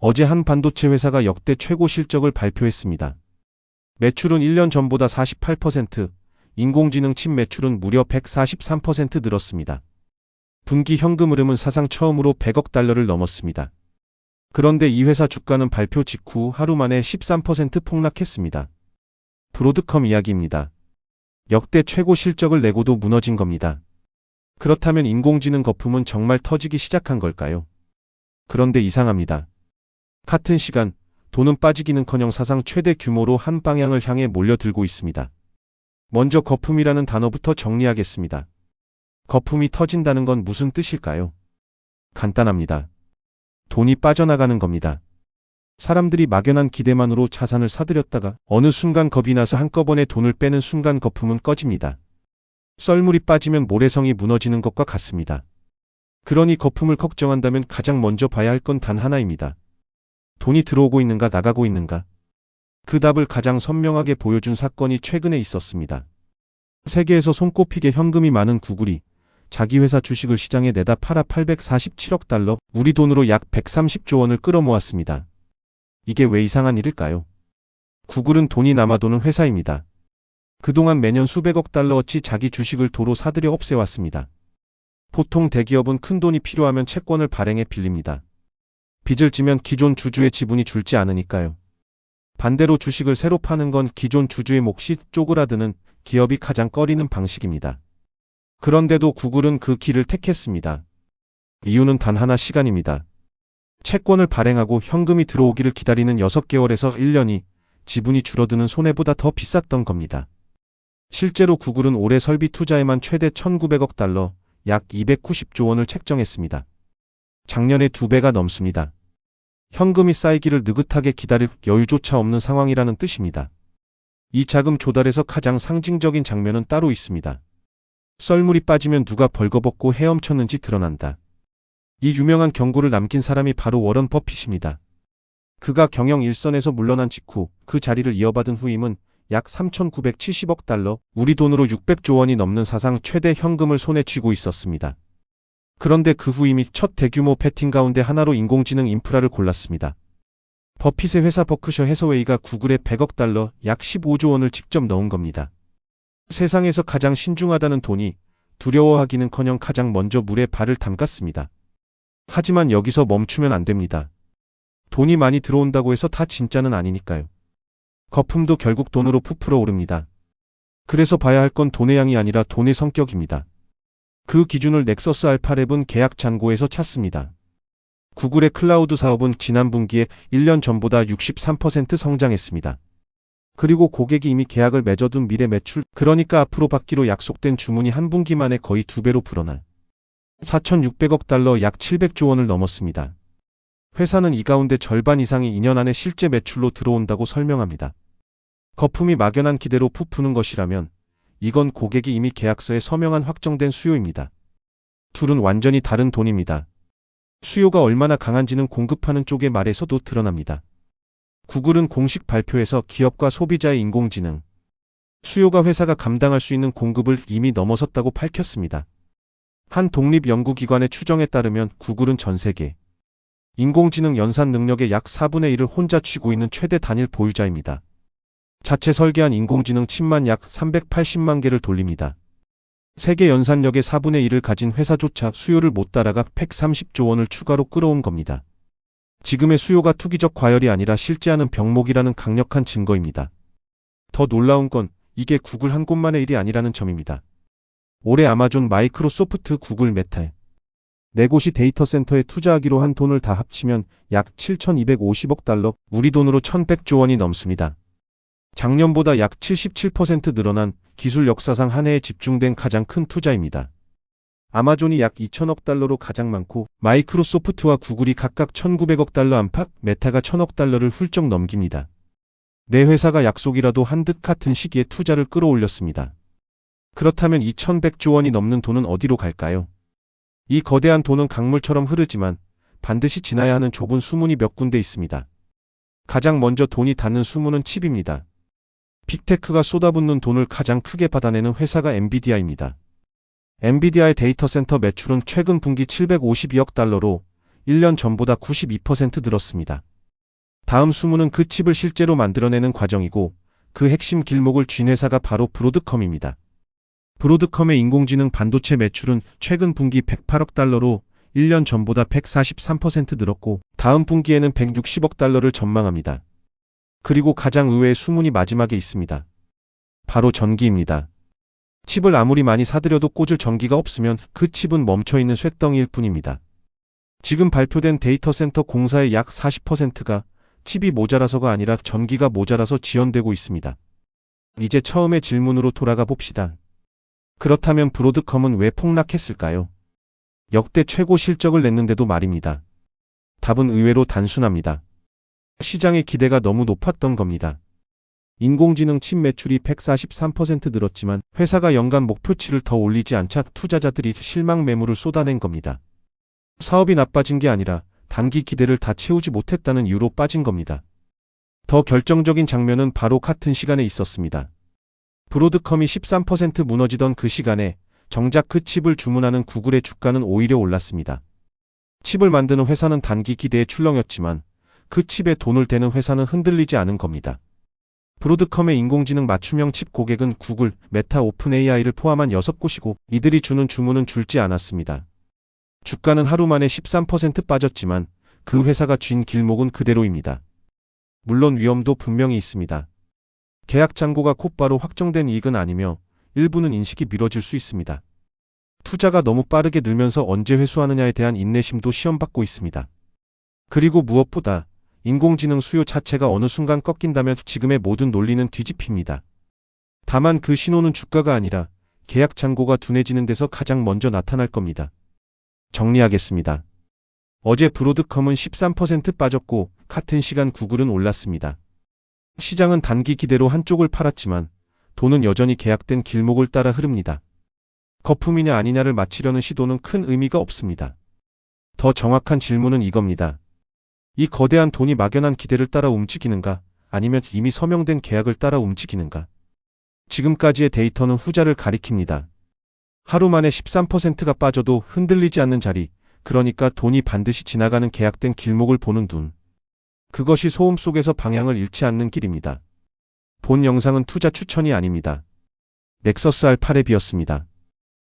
어제 한 반도체 회사가 역대 최고 실적을 발표했습니다. 매출은 1년 전보다 48%, 인공지능 칩 매출은 무려 143% 늘었습니다. 분기 현금 흐름은 사상 처음으로 100억 달러를 넘었습니다. 그런데 이 회사 주가는 발표 직후 하루 만에 13% 폭락했습니다. 브로드컴 이야기입니다. 역대 최고 실적을 내고도 무너진 겁니다. 그렇다면 인공지능 거품은 정말 터지기 시작한 걸까요? 그런데 이상합니다. 같은 시간, 돈은 빠지기는커녕 사상 최대 규모로 한 방향을 향해 몰려들고 있습니다. 먼저 거품이라는 단어부터 정리하겠습니다. 거품이 터진다는 건 무슨 뜻일까요? 간단합니다. 돈이 빠져나가는 겁니다. 사람들이 막연한 기대만으로 자산을 사들였다가 어느 순간 겁이 나서 한꺼번에 돈을 빼는 순간 거품은 꺼집니다. 썰물이 빠지면 모래성이 무너지는 것과 같습니다. 그러니 거품을 걱정한다면 가장 먼저 봐야 할 건 단 하나입니다. 돈이 들어오고 있는가 나가고 있는가? 그 답을 가장 선명하게 보여준 사건이 최근에 있었습니다. 세계에서 손꼽히게 현금이 많은 구글이 자기 회사 주식을 시장에 내다 팔아 847억 달러, 우리 돈으로 약 130조 원을 끌어모았습니다. 이게 왜 이상한 일일까요? 구글은 돈이 남아도는 회사입니다. 그동안 매년 수백억 달러어치 자기 주식을 도로 사들여 없애왔습니다. 보통 대기업은 큰 돈이 필요하면 채권을 발행해 빌립니다. 빚을 지면 기존 주주의 지분이 줄지 않으니까요. 반대로 주식을 새로 파는 건 기존 주주의 몫이 쪼그라드는 기업이 가장 꺼리는 방식입니다. 그런데도 구글은 그 길을 택했습니다. 이유는 단 하나, 시간입니다. 채권을 발행하고 현금이 들어오기를 기다리는 6개월에서 1년이 지분이 줄어드는 손해보다 더 비쌌던 겁니다. 실제로 구글은 올해 설비 투자에만 최대 1,900억 달러, 약 290조 원을 책정했습니다. 작년에 2배가 넘습니다. 현금이 쌓이기를 느긋하게 기다릴 여유조차 없는 상황이라는 뜻입니다. 이 자금 조달에서 가장 상징적인 장면은 따로 있습니다. 썰물이 빠지면 누가 벌거벗고 헤엄쳤는지 드러난다. 이 유명한 경고를 남긴 사람이 바로 워런 버핏입니다. 그가 경영 일선에서 물러난 직후 그 자리를 이어받은 후임은 약 3,970억 달러, 우리 돈으로 600조 원이 넘는 사상 최대 현금을 손에 쥐고 있었습니다. 그런데 그 후임이 첫 대규모 패팅 가운데 하나로 인공지능 인프라를 골랐습니다. 버핏의 회사 버크셔 해서웨이가 구글에 100억 달러, 약 15조 원을 직접 넣은 겁니다. 세상에서 가장 신중하다는 돈이 두려워하기는커녕 가장 먼저 물에 발을 담갔습니다. 하지만 여기서 멈추면 안 됩니다. 돈이 많이 들어온다고 해서 다 진짜는 아니니까요. 거품도 결국 돈으로 부풀어 오릅니다. 그래서 봐야 할 건 돈의 양이 아니라 돈의 성격입니다. 그 기준을 넥서스 알파랩은 계약 잔고에서 찾습니다. 구글의 클라우드 사업은 지난 분기에 1년 전보다 63% 성장했습니다. 그리고 고객이 이미 계약을 맺어둔 미래 매출, 그러니까 앞으로 받기로 약속된 주문이 한 분기 만에 거의 2배로 불어날 4,600억 달러, 약 700조 원을 넘었습니다. 회사는 이 가운데 절반 이상이 2년 안에 실제 매출로 들어온다고 설명합니다. 거품이 막연한 기대로 부푸는 것이라면 이건 고객이 이미 계약서에 서명한 확정된 수요입니다. 둘은 완전히 다른 돈입니다. 수요가 얼마나 강한지는 공급하는 쪽의 말에서도 드러납니다. 구글은 공식 발표에서 기업과 소비자의 인공지능 수요가 회사가 감당할 수 있는 공급을 이미 넘어섰다고 밝혔습니다. 한 독립연구기관의 추정에 따르면 구글은 전 세계 인공지능 연산 능력의 약 4분의 1을 혼자 쥐고 있는 최대 단일 보유자입니다. 자체 설계한 인공지능 칩만 약 380만 개를 돌립니다. 세계 연산력의 4분의 1을 가진 회사조차 수요를 못 따라가 130조 원을 추가로 끌어온 겁니다. 지금의 수요가 투기적 과열이 아니라 실제하는 병목이라는 강력한 증거입니다. 더 놀라운 건 이게 구글 한 곳만의 일이 아니라는 점입니다. 올해 아마존, 마이크로소프트, 구글, 메타 네 곳이 데이터 센터에 투자하기로 한 돈을 다 합치면 약 7,250억 달러, 우리 돈으로 1,100조 원이 넘습니다. 작년보다 약 77% 늘어난 기술 역사상 한 해에 집중된 가장 큰 투자입니다. 아마존이 약 2,000억 달러로 가장 많고 마이크로소프트와 구글이 각각 1,900억 달러 안팎, 메타가 1,000억 달러를 훌쩍 넘깁니다. 네 회사가 약속이라도 한 듯 같은 시기에 투자를 끌어올렸습니다. 그렇다면 이 1,100조 원이 넘는 돈은 어디로 갈까요? 이 거대한 돈은 강물처럼 흐르지만 반드시 지나야 하는 좁은 수문이 몇 군데 있습니다. 가장 먼저 돈이 닿는 수문은 칩입니다. 빅테크가 쏟아붓는 돈을 가장 크게 받아내는 회사가 엔비디아입니다. 엔비디아의 데이터 센터 매출은 최근 분기 752억 달러로 1년 전보다 92% 늘었습니다. 다음 수문은 그 칩을 실제로 만들어내는 과정이고 그 핵심 길목을 쥔 회사가 바로 브로드컴입니다. 브로드컴의 인공지능 반도체 매출은 최근 분기 108억 달러로 1년 전보다 143% 늘었고 다음 분기에는 160억 달러를 전망합니다. 그리고 가장 의외의 수문이 마지막에 있습니다. 바로 전기입니다. 칩을 아무리 많이 사들여도 꽂을 전기가 없으면 그 칩은 멈춰있는 쇳덩이일 뿐입니다. 지금 발표된 데이터 센터 공사의 약 40%가 칩이 모자라서가 아니라 전기가 모자라서 지연되고 있습니다. 이제 처음의 질문으로 돌아가 봅시다. 그렇다면 브로드컴은 왜 폭락했을까요? 역대 최고 실적을 냈는데도 말입니다. 답은 의외로 단순합니다. 시장의 기대가 너무 높았던 겁니다. 인공지능 칩 매출이 143% 늘었지만 회사가 연간 목표치를 더 올리지 않자 투자자들이 실망 매물을 쏟아낸 겁니다. 사업이 나빠진 게 아니라 단기 기대를 다 채우지 못했다는 이유로 빠진 겁니다. 더 결정적인 장면은 바로 같은 시간에 있었습니다. 브로드컴이 13% 무너지던 그 시간에 정작 그 칩을 주문하는 구글의 주가는 오히려 올랐습니다. 칩을 만드는 회사는 단기 기대에 출렁였지만 그 칩에 돈을 대는 회사는 흔들리지 않은 겁니다. 브로드컴의 인공지능 맞춤형 칩 고객은 구글, 메타, 오픈 AI를 포함한 6곳이고 이들이 주는 주문은 줄지 않았습니다. 주가는 하루 만에 13% 빠졌지만 그 회사가 쥔 길목은 그대로입니다. 물론 위험도 분명히 있습니다. 계약 잔고가 곧바로 확정된 이익은 아니며 일부는 인식이 미뤄질 수 있습니다. 투자가 너무 빠르게 늘면서 언제 회수하느냐에 대한 인내심도 시험받고 있습니다. 그리고 무엇보다 인공지능 수요 자체가 어느 순간 꺾인다면 지금의 모든 논리는 뒤집힙니다. 다만 그 신호는 주가가 아니라 계약 잔고가 둔해지는 데서 가장 먼저 나타날 겁니다. 정리하겠습니다. 어제 브로드컴은 13% 빠졌고 같은 시간 구글은 올랐습니다. 시장은 단기 기대로 한쪽을 팔았지만 돈은 여전히 계약된 길목을 따라 흐릅니다. 거품이냐 아니냐를 맞히려는 시도는 큰 의미가 없습니다. 더 정확한 질문은 이겁니다. 이 거대한 돈이 막연한 기대를 따라 움직이는가, 아니면 이미 서명된 계약을 따라 움직이는가? 지금까지의 데이터는 후자를 가리킵니다. 하루 만에 13%가 빠져도 흔들리지 않는 자리, 그러니까 돈이 반드시 지나가는 계약된 길목을 보는 눈. 그것이 소음 속에서 방향을 잃지 않는 길입니다. 본 영상은 투자 추천이 아닙니다. 넥서스 R8앱이었습니다.